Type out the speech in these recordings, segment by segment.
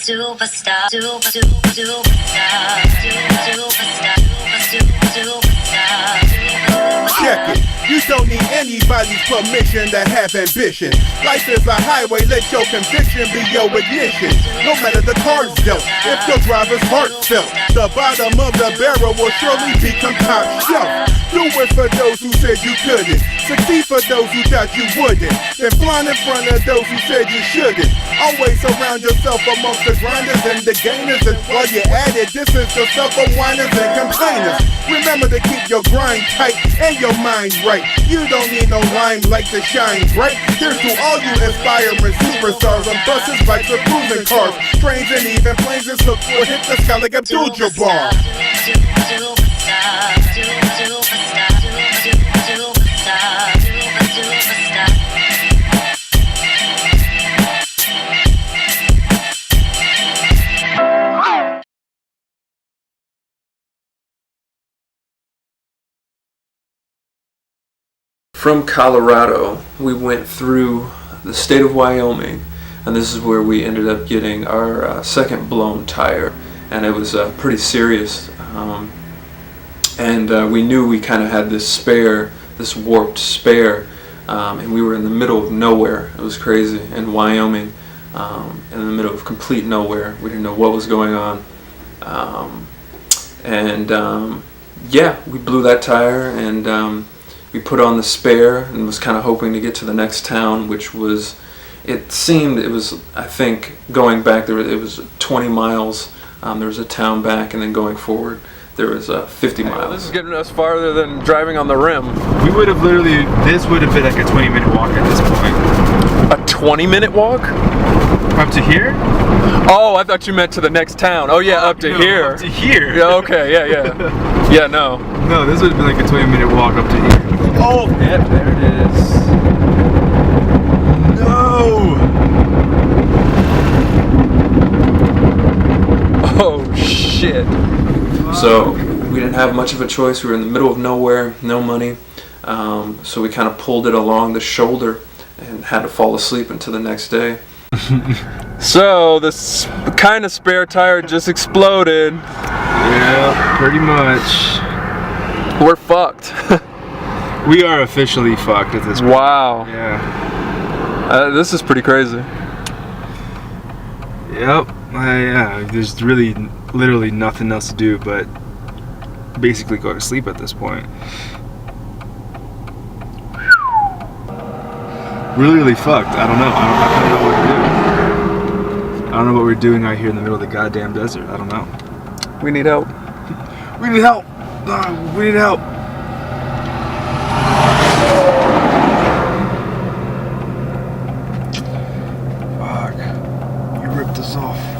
Superstar, superstar, superstar. Check it. You don't need anybody's permission to have ambition. Life is a highway, let your conviction be your ignition. No matter the cards dealt, if your driver's heart felt, the bottom of the barrel will surely become top shelf. Do it for those who said you couldn't, succeed for those who thought you wouldn't, then fly in front of those who said you shouldn't. Always surround yourself amongst the grinders and the gainers, and while you're at it, distance yourself from whiners and complainers. Remember to keep your grind tight and your mind right. You don't need no limelight to shine bright. Here's to all you inspiring superstars on buses, bikes, or cruising cars, trains, and even planes. And look will hit the sky like Abdul-Jabbar. From Colorado, we went through the state of Wyoming, and this is where we ended up getting our second blown tire, and it was pretty serious. We knew we kind of had this spare, this warped spare, and we were in the middle of nowhere. It was crazy, in Wyoming, in the middle of complete nowhere. We didn't know what was going on, yeah, we blew that tire, and we put on the spare and was kind of hoping to get to the next town, which was, I think, going back, it was 20 miles. There was a town back, and then going forward, there was 50 miles. This is getting us farther than driving on the rim. We would have this would have been like a 20-minute walk at this point. A 20-minute walk? Up to here? Oh, I thought you meant to the next town. Oh yeah, up to here. Up to here. Yeah, okay, yeah. Yeah, no. No, this would have been like a 20-minute walk up to here. Oh, yep, there it is. No! Oh, shit. So, we didn't have much of a choice. We were in the middle of nowhere, no money. So we kind of pulled it along the shoulder and had to fall asleep until the next day. So, this kind of spare tire just exploded. Yeah, pretty much. We're fucked. We are officially fucked at this point. Wow. Yeah. This is pretty crazy. Yep. Yeah, there's literally nothing else to do but basically go to sleep at this point. Really fucked. I don't know. I don't know what we're doing. I don't know what we're doing out here in the middle of the goddamn desert. I don't know. We need help. We need help. We need help.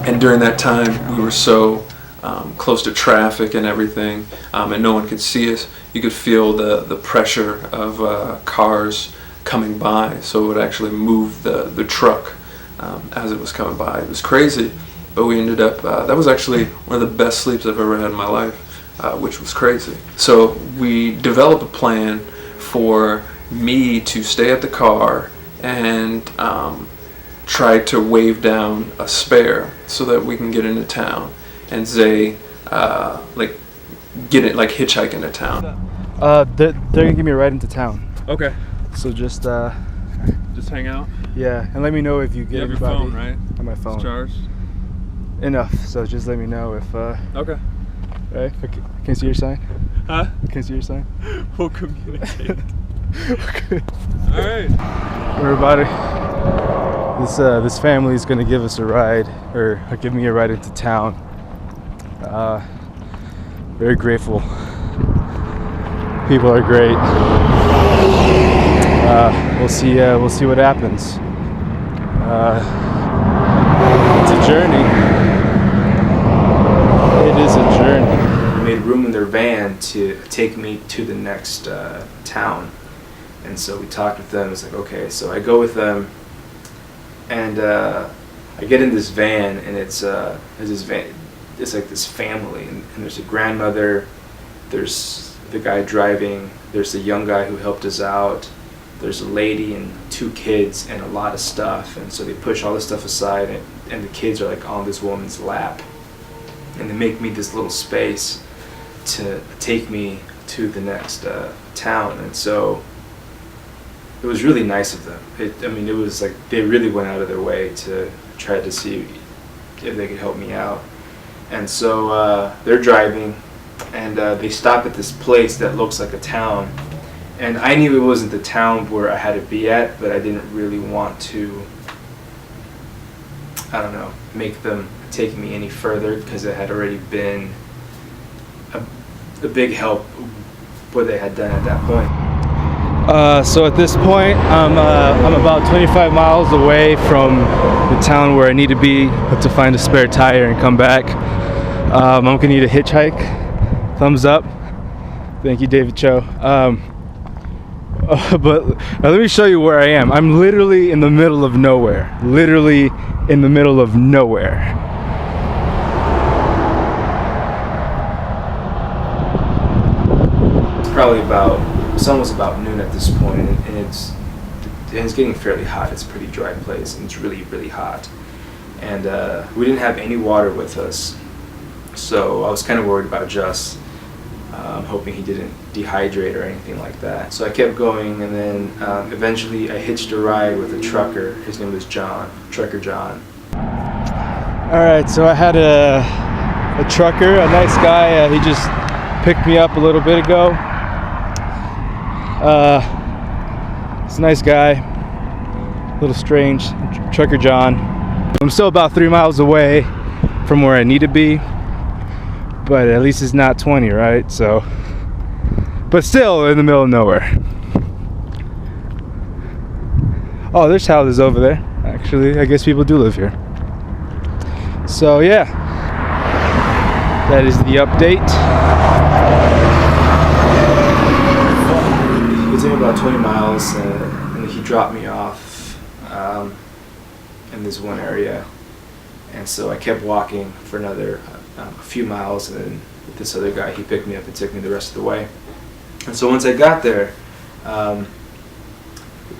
And during that time, we were so close to traffic and everything, and no one could see us. You could feel the pressure of cars coming by, so it would actually move the truck as it was coming by. It was crazy, but we ended up, that was actually one of the best sleeps I've ever had in my life, which was crazy. So we developed a plan for me to stay at the car and try to wave down a spare so that we can get into town, and Zay get it, like hitchhike into town. They're gonna give me a ride into town. Okay. So just hang out. Yeah, and let me know if you get You have your everybody phone, right? on my phone. It's charged. Enough. So just let me know if Okay. right? Can I see your sign? Huh? Can I see your sign? We'll communicate. Okay. All right. Everybody, this family is gonna give us a ride, or give me a ride into town. Very grateful. People are great. We'll see what happens. It's a journey. It is a journey. We made room in their van to take me to the next town, and so we talked with them. It's like, okay, so I go with them, and I get in this van, and it's like this family, and there's a grandmother, there's the guy driving, there's the young guy who helped us out, there's a lady and 2 kids and a lot of stuff, and so they push all this stuff aside, and the kids are like on this woman's lap, and they make me this little space to take me to the next town. And so it was really nice of them. It was like they really went out of their way to try to see if they could help me out. And so they're driving, and they stop at this place that looks like a town. And I knew it wasn't the town where I had to be at, but I didn't really want to, I don't know, make them take me any further, because it had already been a big help what they had done at that point. So at this point, I'm about 25 miles away from the town where I need to be to find a spare tire and come back. I'm gonna need a hitchhike. Thumbs up. Thank you, David Cho. But let me show you where I am. I'm literally in the middle of nowhere. Literally in the middle of nowhere. It's probably it's almost about noon at this point, and it's getting fairly hot. It's a pretty dry place, and it's really, really hot. And we didn't have any water with us, so I was kind of worried about Jus. Hoping he didn't dehydrate or anything like that. So I kept going, and then eventually I hitched a ride with a trucker. His name was John, Trucker John. Alright, so I had a trucker, a nice guy. He just picked me up a little bit ago. He's a nice guy, a little strange. Trucker John. I'm still about 3 miles away from where I need to be, but at least it's not 20, right? So, but still in the middle of nowhere. Oh, there's houses over there. Actually, I guess people do live here. So yeah, that is the update. It took about 20 miles, and he dropped me off in this one area, and so I kept walking for another a few miles, and then with this other guy, he picked me up and took me the rest of the way. And so once I got there, I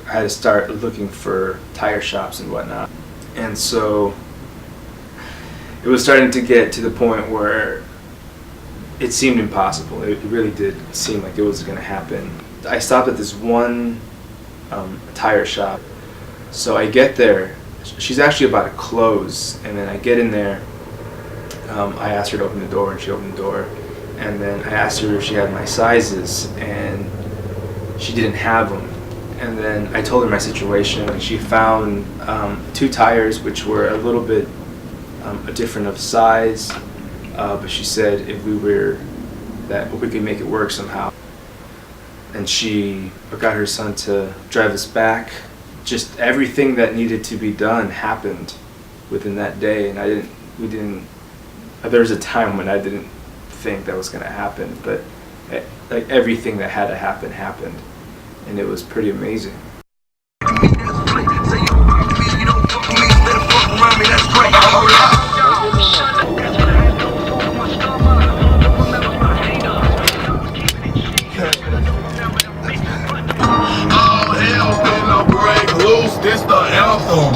had to start looking for tire shops and whatnot. And so it was starting to get to the point where it seemed impossible. It really did seem like it was going to happen. I stopped at this one tire shop. So I get there. She's actually about to close, and then I get in there. I asked her to open the door, and she opened the door. And then I asked her if she had my sizes, and she didn't have them. And then I told her my situation, and she found 2 tires which were a little bit different of size, but she said if we could make it work somehow. And she got her son to drive us back. Just everything that needed to be done happened within that day, and there was a time when I didn't think that was going to happen, but like everything that had to happen happened, and it was pretty amazing. This the anthem.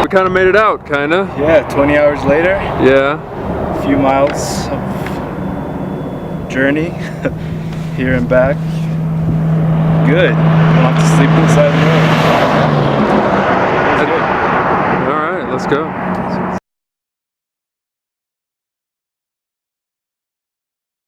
We kind of made it out, kind of. Yeah, 20 hours later. Yeah. A few miles of journey here and back. Good. I'll have to sleep inside the road. All right, let's go.